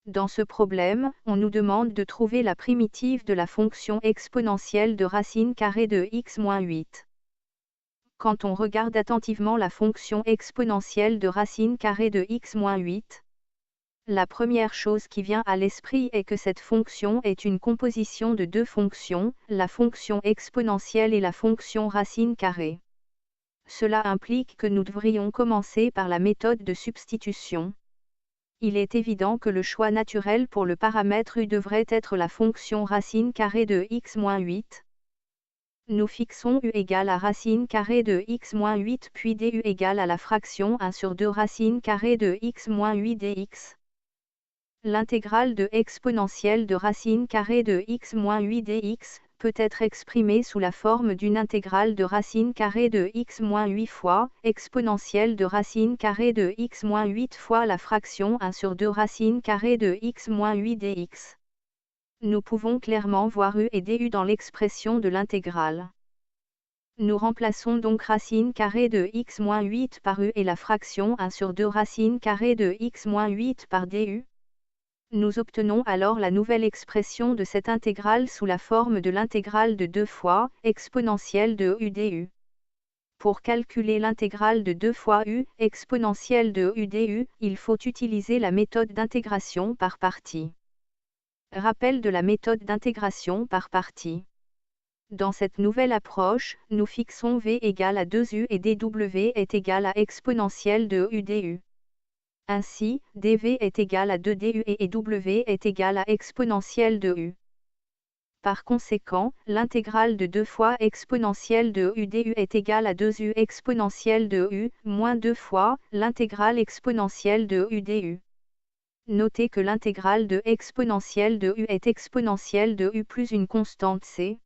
Dans ce problème, on nous demande de trouver la primitive de la fonction exponentielle de racine carrée de x-8. Quand on regarde attentivement la fonction exponentielle de racine carrée de x-8, la première chose qui vient à l'esprit est que cette fonction est une composition de deux fonctions, la fonction exponentielle et la fonction racine carrée. Cela implique que nous devrions commencer par la méthode de substitution. Il est évident que le choix naturel pour le paramètre u devrait être la fonction racine carrée de x-8. Nous fixons u égale à racine carrée de x-8 puis du égale à la fraction 1 sur 2 racine carrée de x-8 dx. L'intégrale de exponentielle de racine carrée de x-8 dx peut être exprimée sous la forme d'une intégrale de racine carrée de x-8 fois exponentielle de racine carrée de x-8 fois la fraction 1 sur 2 racine carrée de x-8 dx. Nous pouvons clairement voir u et du dans l'expression de l'intégrale. Nous remplaçons donc racine carrée de x-8 par u et la fraction 1 sur 2 racine carrée de x-8 par du. Nous obtenons alors la nouvelle expression de cette intégrale sous la forme de l'intégrale de 2 fois exponentielle de u du. Pour calculer l'intégrale de 2 fois u exponentielle de u du, il faut utiliser la méthode d'intégration par partie. Rappel de la méthode d'intégration par partie. Dans cette nouvelle approche, nous fixons v égale à 2u et dw est égal à exponentielle de u du. Ainsi, dv est égal à 2du et w est égal à exponentielle de u. Par conséquent, l'intégrale de 2 fois exponentielle de u du est égale à 2u exponentielle de u, moins 2 fois l'intégrale exponentielle de u du. Notez que l'intégrale de exponentielle de u est exponentielle de u plus une constante c.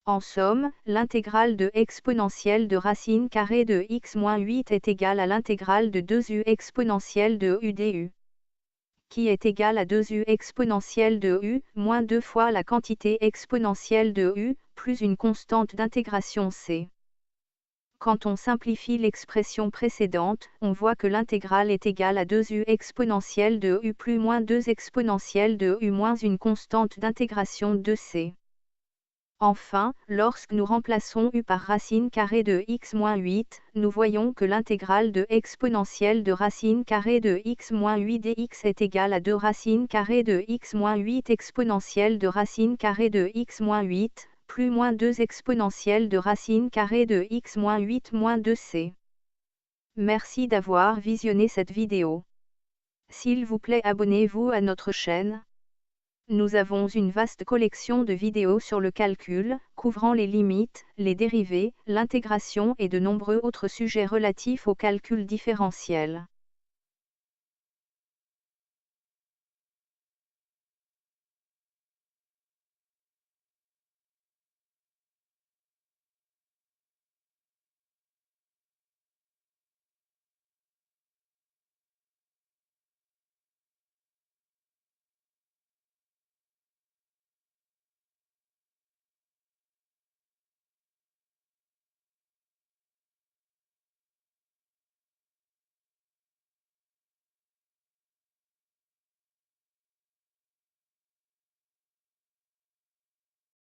En somme, l'intégrale de exponentielle de racine carrée de x-8 est égale à l'intégrale de 2u exponentielle de u du, qui est égale à 2u exponentielle de u, moins 2 fois la quantité exponentielle de u, plus une constante d'intégration c. Quand on simplifie l'expression précédente, on voit que l'intégrale est égale à 2u exponentielle de u plus moins 2 exponentielle de u moins une constante d'intégration de c. Enfin, lorsque nous remplaçons u par racine carrée de x-8, nous voyons que l'intégrale de exponentielle de racine carrée de x-8 dx est égale à 2 racine carrée de x-8 exponentielle de racine carrée de x-8, plus moins 2 exponentielle de racine carrée de x-8 moins 2c. Merci d'avoir visionné cette vidéo. S'il vous plaît, abonnez-vous à notre chaîne. Nous avons une vaste collection de vidéos sur le calcul, couvrant les limites, les dérivés, l'intégration et de nombreux autres sujets relatifs au calcul différentiel.